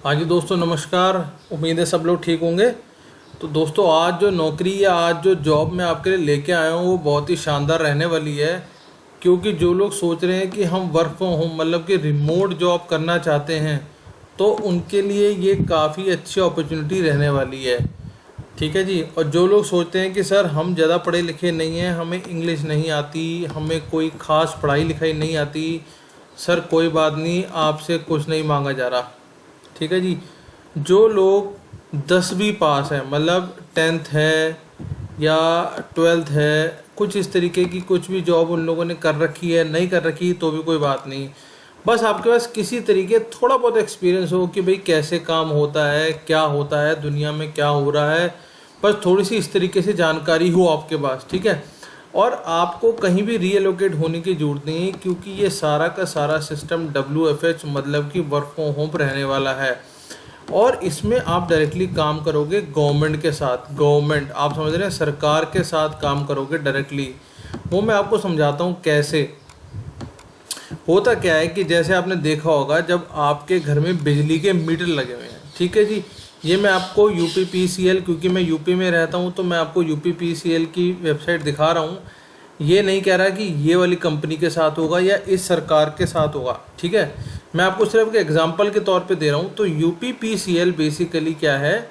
हाँ जी दोस्तों, नमस्कार। उम्मीद है सब लोग ठीक होंगे। तो दोस्तों, आज जो नौकरी या आज जो जॉब मैं आपके लिए लेके आया हूँ वो बहुत ही शानदार रहने वाली है। क्योंकि जो लोग सोच रहे हैं कि हम वर्क फ्रॉम होम मतलब कि रिमोट जॉब करना चाहते हैं, तो उनके लिए ये काफ़ी अच्छी अपॉर्चुनिटी रहने वाली है। ठीक है जी। और जो लोग सोचते हैं कि सर हम ज़्यादा पढ़े लिखे नहीं हैं, हमें इंग्लिश नहीं आती, हमें कोई ख़ास पढ़ाई लिखाई नहीं आती, सर कोई बात नहीं, आपसे कुछ नहीं मांगा जा रहा। ठीक है जी। जो लोग 10वीं पास है, मतलब 10th है या 12th है, कुछ इस तरीके की कुछ भी जॉब उन लोगों ने कर रखी है, नहीं कर रखी तो भी कोई बात नहीं। बस आपके पास किसी तरीके थोड़ा बहुत एक्सपीरियंस हो कि भाई कैसे काम होता है, क्या होता है, दुनिया में क्या हो रहा है, बस थोड़ी सी इस तरीके से जानकारी हो आपके पास। ठीक है। और आपको कहीं भी रीएलोकेट होने की ज़रूरत नहीं है, क्योंकि ये सारा का सारा सिस्टम WFH मतलब कि वर्क फ्रॉम होम रहने वाला है। और इसमें आप डायरेक्टली काम करोगे गवर्नमेंट के साथ। गवर्नमेंट, आप समझ रहे हैं, सरकार के साथ काम करोगे डायरेक्टली। वो मैं आपको समझाता हूँ कैसे। होता क्या है कि जैसे आपने देखा होगा, जब आपके घर में बिजली के मीटर लगे हुए हैं, ठीक है जी। ये मैं आपको UPPCL, क्योंकि मैं यूपी में रहता हूँ तो मैं आपको UPPCL की वेबसाइट दिखा रहा हूँ। ये नहीं कह रहा कि ये वाली कंपनी के साथ होगा या इस सरकार के साथ होगा। ठीक है। मैं आपको सिर्फ एक एग्जांपल के तौर पे दे रहा हूँ। तो UPPCL बेसिकली क्या है,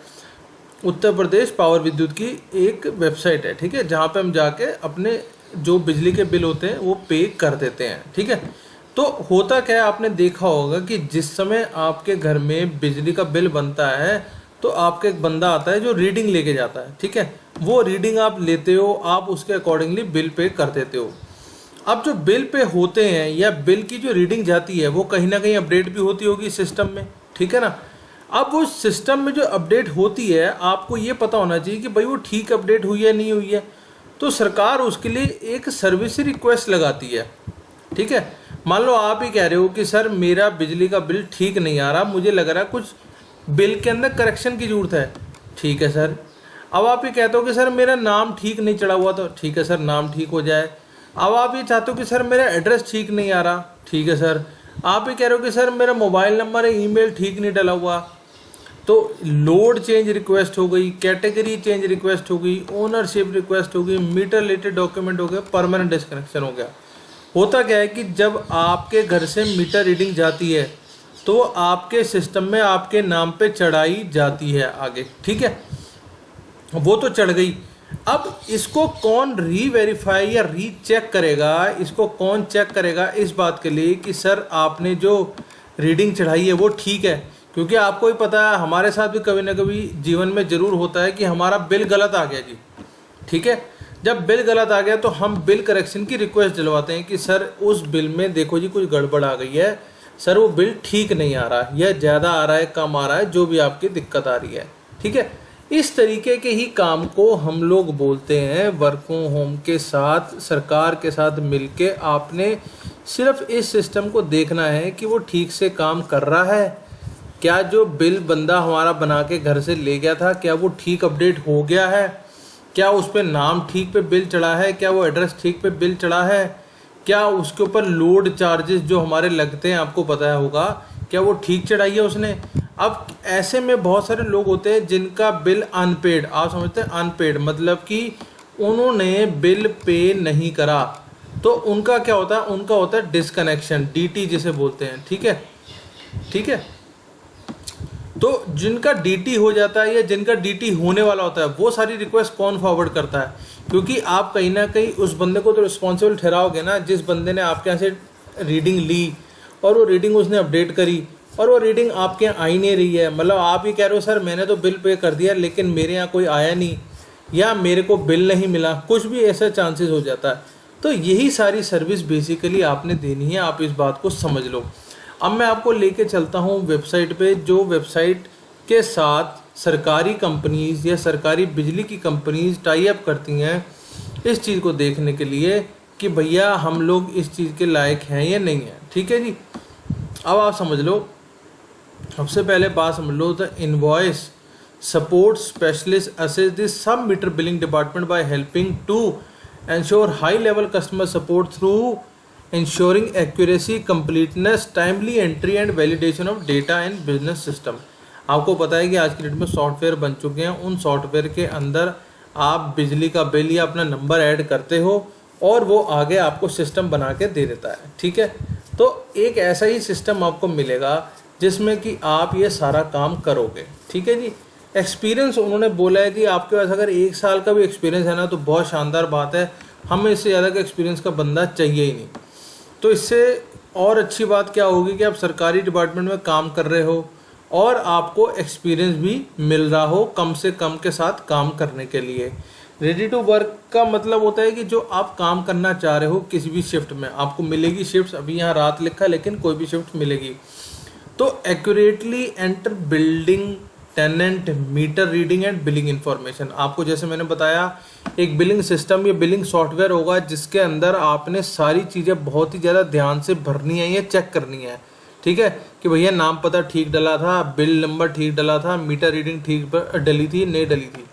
उत्तर प्रदेश पावर विद्युत की एक वेबसाइट है। ठीक है। जहाँ पे हम जाके अपने जो बिजली के बिल होते हैं वो पे कर देते हैं। ठीक है। तो होता क्या है, आपने देखा होगा कि जिस समय आपके घर में बिजली का बिल बनता है तो आपके एक बंदा आता है जो रीडिंग लेके जाता है। ठीक है। वो रीडिंग आप लेते हो, आप उसके अकॉर्डिंगली बिल पे कर देते हो। अब जो बिल पे होते हैं या बिल की जो रीडिंग जाती है वो कहीं ना कहीं अपडेट भी होती होगी सिस्टम में। ठीक है ना। अब वो सिस्टम में जो अपडेट होती है, आपको ये पता होना चाहिए कि भाई वो ठीक अपडेट हुई है नहीं हुई है। तो सरकार उसके लिए एक सर्विस रिक्वेस्ट लगाती है। ठीक है। मान लो आप ही कह रहे हो कि सर मेरा बिजली का बिल ठीक नहीं आ रहा, मुझे लग रहा है कुछ बिल के अंदर करेक्शन की ज़रूरत है। ठीक है सर। अब आप ये कहते हो कि सर मेरा नाम ठीक नहीं चढ़ा हुआ, तो ठीक है सर, नाम ठीक हो जाए। अब आप ये चाहते हो कि सर मेरा एड्रेस ठीक नहीं आ रहा, ठीक है सर। आप ये कह रहे हो कि सर मेरा मोबाइल नंबर है, ईमेल ठीक नहीं डला हुआ, तो लोड चेंज रिक्वेस्ट हो गई, कैटेगरी चेंज रिक्वेस्ट हो गई, ओनरशिप रिक्वेस्ट हो गई, मीटर रिलेटेड डॉक्यूमेंट हो गया, परमानेंट डिस्कनेक्शन हो गया। होता क्या है कि जब आपके घर से मीटर रीडिंग जाती है तो आपके सिस्टम में आपके नाम पे चढ़ाई जाती है आगे। ठीक है। वो तो चढ़ गई। अब इसको कौन रीवेरीफाई या रीचेक करेगा, इसको कौन चेक करेगा इस बात के लिए कि सर आपने जो रीडिंग चढ़ाई है वो ठीक है। क्योंकि आपको ही पता है, हमारे साथ भी कभी ना कभी जीवन में ज़रूर होता है कि हमारा बिल गलत आ गया जी। ठीक है। जब बिल गलत आ गया तो हम बिल करेक्शन की रिक्वेस्ट दिलवाते हैं कि सर उस बिल में देखो जी कुछ गड़बड़ आ गई है, सर वो बिल ठीक नहीं आ रहा, या ज़्यादा आ रहा है, कम आ रहा है, जो भी आपकी दिक्कत आ रही है। ठीक है। इस तरीके के ही काम को हम लोग बोलते हैं वर्क फ्रॉम होम के साथ, सरकार के साथ मिलके आपने सिर्फ इस सिस्टम को देखना है कि वो ठीक से काम कर रहा है। क्या जो बिल बंदा हमारा बना के घर से ले गया था, क्या वो ठीक अपडेट हो गया है, क्या उस पर नाम ठीक पे बिल चढ़ा है, क्या वो एड्रेस ठीक पे बिल चढ़ा है, क्या उसके ऊपर लोड चार्जेस जो हमारे लगते हैं आपको पता होगा, क्या वो ठीक चढ़ाई है उसने। अब ऐसे में बहुत सारे लोग होते हैं जिनका बिल अनपेड, आप समझते हैं अनपेड मतलब कि उन्होंने बिल पे नहीं करा, तो उनका क्या होता है, उनका होता है डिस्कनेक्शन, DT जिसे बोलते हैं। ठीक है। ठीक है। तो जिनका DT हो जाता है या जिनका DT होने वाला होता है, वो सारी रिक्वेस्ट कौन फॉरवर्ड करता है, क्योंकि आप कहीं ना कहीं उस बंदे को तो रिस्पॉन्सिबल ठहराओगे ना, जिस बंदे ने आपके यहाँ से रीडिंग ली और वो रीडिंग उसने अपडेट करी और वो रीडिंग आपके यहाँ आई नहीं रही है। मतलब आप ही कह रहे हो सर मैंने तो बिल पे कर दिया लेकिन मेरे यहाँ कोई आया नहीं, या मेरे को बिल नहीं मिला, कुछ भी ऐसा चांसेस हो जाता है। तो यही सारी सर्विस बेसिकली आपने देनी है, आप इस बात को समझ लो। अब मैं आपको लेके चलता हूँ वेबसाइट पे, जो वेबसाइट के साथ सरकारी कंपनीज़ या सरकारी बिजली की कंपनीज़ टाई अप करती हैं इस चीज़ को देखने के लिए कि भैया हम लोग इस चीज़ के लायक हैं या नहीं हैं। ठीक है जी। अब आप समझ लो, सबसे पहले बात समझ लो, the invoice support specialist assess the sub meter billing department by helping to ensure high level customer support through ensuring accuracy, completeness, timely entry and validation of data in business system। आपको पता है कि आज की date में software बन चुके हैं, उन सॉफ्टवेयर के अंदर आप बिजली का बिल या अपना नंबर ऐड करते हो और वो आगे आपको सिस्टम बना के दे देता है। ठीक है, तो एक ऐसा ही सिस्टम आपको मिलेगा जिसमें कि आप ये सारा काम करोगे। ठीक है जी। एक्सपीरियंस उन्होंने बोला है कि आपके पास अगर 1 साल का भी एक्सपीरियंस है ना तो बहुत शानदार बात है, हमें इससे ज़्यादा का एक्सपीरियंस का बंदा चाहिए ही नहीं। तो इससे और अच्छी बात क्या होगी कि आप सरकारी डिपार्टमेंट में काम कर रहे हो और आपको एक्सपीरियंस भी मिल रहा हो कम से कम के साथ काम करने के लिए। रेडी टू वर्क का मतलब होता है कि जो आप काम करना चाह रहे हो किसी भी शिफ्ट में आपको मिलेगी शिफ्ट, अभी यहाँ रात लिखा है लेकिन कोई भी शिफ्ट मिलेगी। तो accurately enter building tenant meter reading and billing information. आपको जैसे मैंने बताया एक बिलिंग सिस्टम या बिलिंग सॉफ्टवेयर होगा जिसके अंदर आपने सारी चीज़ें बहुत ही ज़्यादा ध्यान से भरनी है या चेक करनी है। ठीक है, कि भैया नाम पता ठीक डला था, बिल नंबर ठीक डला था, मीटर रीडिंग ठीक डली थी नहीं डली थी।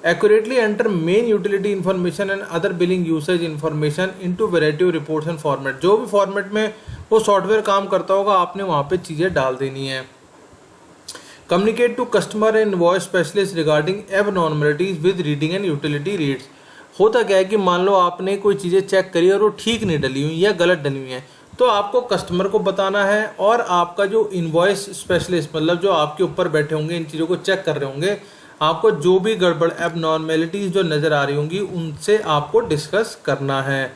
Accurately enter main utility information and other billing usage information into variety of reports and format. जो भी फॉर्मेट में वो सॉफ्टवेयर काम करता होगा आपने वहाँ पे चीज़ें डाल देनी है। Communicate to customer and invoice specialist regarding abnormalities with reading and utility rates. होता क्या है कि मान लो आपने कोई चीज़ें चेक करी और वो ठीक नहीं डली हुई या गलत डली हुई हैं, तो आपको कस्टमर को बताना है और आपका जो इनवॉइस स्पेशलिस्ट मतलब जो आपके ऊपर बैठे होंगे इन चीज़ों को चेक कर रहे होंगे, आपको जो भी गड़बड़ एबनॉर्मेलिटीज़ जो नज़र आ रही होंगी उनसे आपको डिस्कस करना है।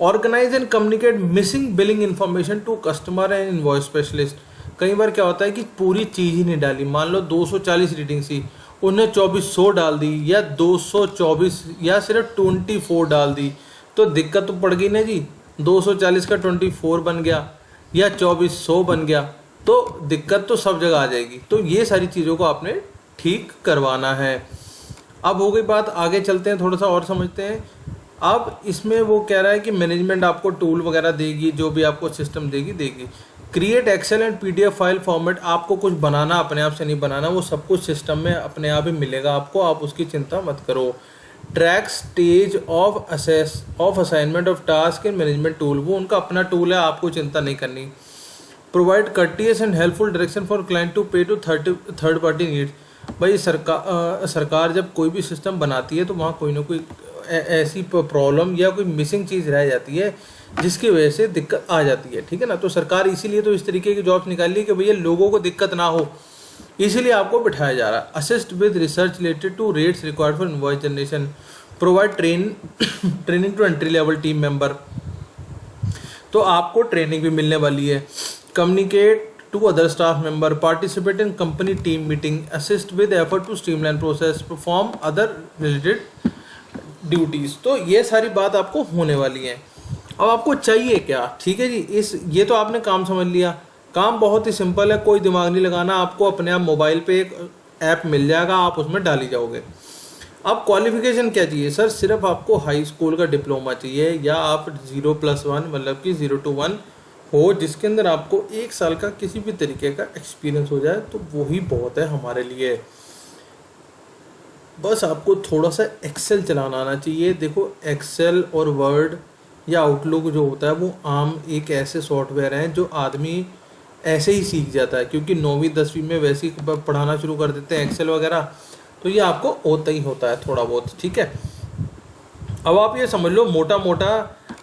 Organise and communicate missing billing information to customer and invoice specialist. कई बार क्या होता है कि पूरी चीज़ ही नहीं डाली, मान लो 240 रीडिंग थी उन्हें 2400 डाल दी या 224 या सिर्फ 24 डाल दी, तो दिक्कत तो पड़ गई ना जी। 240 का 24 बन गया या 2400 बन गया तो दिक्कत तो सब जगह आ जाएगी। तो ये सारी चीज़ों को आपने ठीक करवाना है। अब हो गई बात, आगे चलते हैं थोड़ा सा और समझते हैं। अब इसमें वो कह रहा है कि मैनेजमेंट आपको टूल वगैरह देगी, जो भी आपको सिस्टम देगी। Create Excel and PDF file format. आपको कुछ बनाना अपने आप से नहीं बनाना, वो सब कुछ सिस्टम में अपने आप ही मिलेगा आपको, आप उसकी चिंता मत करो। Track stage of assignment of task in management tool, वो उनका अपना टूल है, आपको चिंता नहीं करनी। Provide courteous and helpful direction for client to pay to third party needs. भाई सरकार जब कोई भी सिस्टम बनाती है तो वहाँ कोई ना कोई ऐसी प्रॉब्लम या कोई मिसिंग चीज़ रह जाती है जिसकी वजह से दिक्कत आ जाती है। ठीक है ना, तो सरकार इसीलिए तो इस तरीके की जॉब्स निकाली है कि भैया लोगों को दिक्कत ना हो, इसीलिए आपको बिठाया जा रहा है। Assist with research related to rates required for invoice generation. Provide training to entry level team member, तो आपको ट्रेनिंग भी मिलने वाली है। Communicate to other staff member, participate in company team meeting, assist with effort to streamline process, perform other related duties. तो ये सारी बात आपको होने वाली है। अब आपको चाहिए क्या? ठीक है जी, ये तो आपने काम समझ लिया। काम बहुत ही सिंपल है, कोई दिमाग नहीं लगाना, आपको अपने आप मोबाइल पे एक ऐप मिल जाएगा, आप उसमें डाली जाओगे। अब क्वालिफिकेशन क्या चाहिए सर? सिर्फ आपको हाई स्कूल का डिप्लोमा चाहिए या आप 0+1 मतलब कि 0 to 1 हो, जिसके अंदर आपको 1 साल का किसी भी तरीके का एक्सपीरियंस हो जाए, तो वही बहुत है हमारे लिए। बस आपको थोड़ा सा एक्सेल चलाना आना चाहिए। देखो एक्सेल और वर्ड या आउटलुक जो होता है वो आम एक ऐसे सॉफ्टवेयर हैं जो आदमी ऐसे ही सीख जाता है, क्योंकि 9वीं 10वीं में वैसे ही पढ़ाना शुरू कर देते हैं एक्सेल वगैरह, तो ये आपको होता ही होता है थोड़ा बहुत। ठीक है, अब आप ये समझ लो मोटा मोटा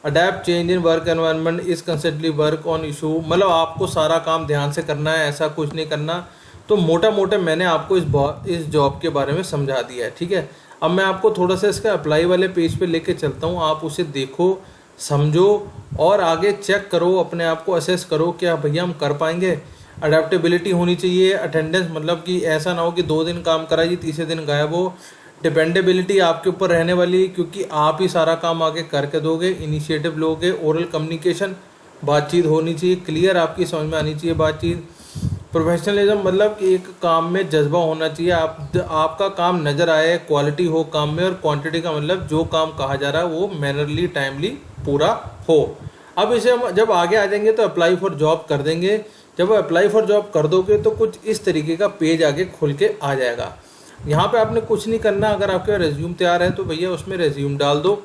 adapt change in work environment is consistently work on issue, मतलब आपको सारा काम ध्यान से करना है, ऐसा कुछ नहीं करना। तो मोटा मोटा मैंने आपको इस जॉब के बारे में समझा दिया है। ठीक है, अब मैं आपको थोड़ा सा इसका अप्लाई वाले पेज पे लेके चलता हूँ, आप उसे देखो, समझो और आगे चेक करो, अपने आप को असेस करो क्या भैया हम कर पाएंगे। अडेप्टेबिलिटी होनी चाहिए। अटेंडेंस मतलब कि ऐसा ना हो कि 2 दिन काम करा जी तीसरे दिन गायब हो। डिपेंडेबिलिटी आपके ऊपर रहने वाली, क्योंकि आप ही सारा काम आगे करके दोगे, इनिशिएटिव लोगे। ओरल कम्युनिकेशन, बातचीत होनी चाहिए, क्लियर आपकी समझ में आनी चाहिए बातचीत। प्रोफेशनलिज्म मतलब कि एक काम में जज्बा होना चाहिए, आपका काम नज़र आए, क्वालिटी हो काम में। और क्वांटिटी का मतलब जो काम कहा जा रहा है वो मैनरली टाइमली पूरा हो। अब इसे हम जब आगे आ जाएंगे तो अप्लाई फॉर जॉब कर देंगे। जब अप्लाई फॉर जॉब कर दोगे तो कुछ इस तरीके का पेज आगे खुल के आ जाएगा। यहाँ पे आपने कुछ नहीं करना, अगर आपके रेज्यूम तैयार है तो भैया उसमें रेज्यूम डाल दो,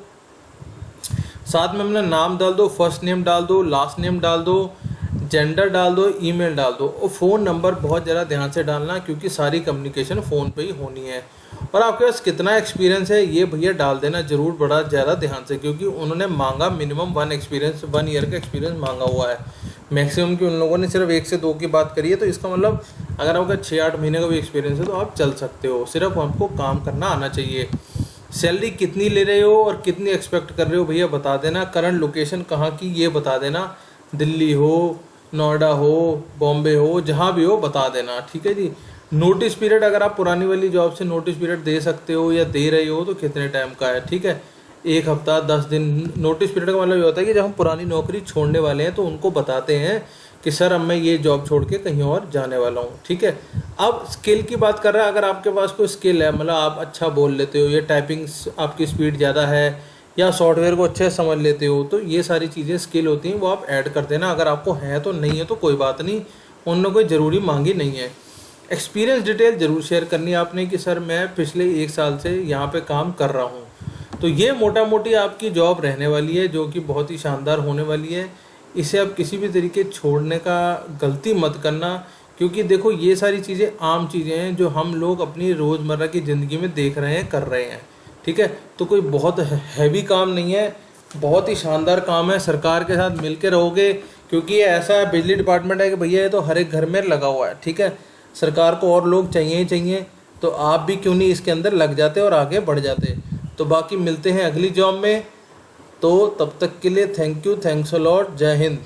साथ में अपना नाम डाल दो, फर्स्ट नेम डाल दो, लास्ट नेम डाल दो, जेंडर डाल दो, ईमेल डाल दो, और फ़ोन नंबर बहुत ज़्यादा ध्यान से डालना क्योंकि सारी कम्युनिकेशन फ़ोन पे ही होनी है। और आपके पास कितना एक्सपीरियंस है ये भैया डाल देना ज़रूर बड़ा ज़्यादा ध्यान से, क्योंकि उन्होंने मांगा मिनिमम 1 ईयर का एक्सपीरियंस मांगा हुआ है। मैक्सिमम की उन लोगों ने सिर्फ 1 से 2 की बात करी है, तो इसका मतलब अगर आपका 6-8 महीने का भी एक्सपीरियंस है तो आप चल सकते हो, सिर्फ आपको काम करना आना चाहिए। सैलरी कितनी ले रहे हो और कितनी एक्सपेक्ट कर रहे हो भैया बता देना। करंट लोकेशन कहाँ की ये बता देना, दिल्ली हो, नोएडा हो, बॉम्बे हो, जहाँ भी हो बता देना, ठीक है जी। नोटिस पीरियड अगर आप पुरानी वाली जॉब से नोटिस पीरियड दे सकते हो या दे रहे हो तो कितने टाइम का है, ठीक है, 1 हफ्ता 10 दिन। नोटिस पीरियड का मतलब ये होता है कि जब हम पुरानी नौकरी छोड़ने वाले हैं तो उनको बताते हैं कि सर अब मैं ये जॉब छोड़ के कहीं और जाने वाला हूँ, ठीक है। अब स्किल की बात कर रहा है, अगर आपके पास कोई स्किल है, मतलब आप अच्छा बोल लेते हो या टाइपिंग आपकी स्पीड ज़्यादा है या सॉफ्टवेयर को अच्छे से समझ लेते हो, तो ये सारी चीज़ें स्किल होती हैं, वो आप ऐड कर देना। अगर आपको है तो, नहीं है तो कोई बात नहीं, उन्होंने कोई ज़रूरी मांगी नहीं है। एक्सपीरियंस डिटेल ज़रूर शेयर करनी है आपने कि सर मैं पिछले 1 साल से यहाँ पे काम कर रहा हूँ। तो ये मोटा मोटी आपकी जॉब रहने वाली है, जो कि बहुत ही शानदार होने वाली है। इसे आप किसी भी तरीके छोड़ने का गलती मत करना, क्योंकि देखो ये सारी चीज़ें आम चीज़ें हैं जो हम लोग अपनी रोज़मर्रा की ज़िंदगी में देख रहे हैं, कर रहे हैं, ठीक है। तो कोई बहुत हैवी काम नहीं है, बहुत ही शानदार काम है। सरकार के साथ मिल के रहोगे, क्योंकि ये ऐसा है बिजली डिपार्टमेंट है कि भैया ये तो हर एक घर में लगा हुआ है, ठीक है। सरकार को और लोग चाहिए ही चाहिए, तो आप भी क्यों नहीं इसके अंदर लग जाते और आगे बढ़ जाते। तो बाकी मिलते हैं अगली जॉब में, तो तब तक के लिए thank you, thanks a lot, जय हिंद।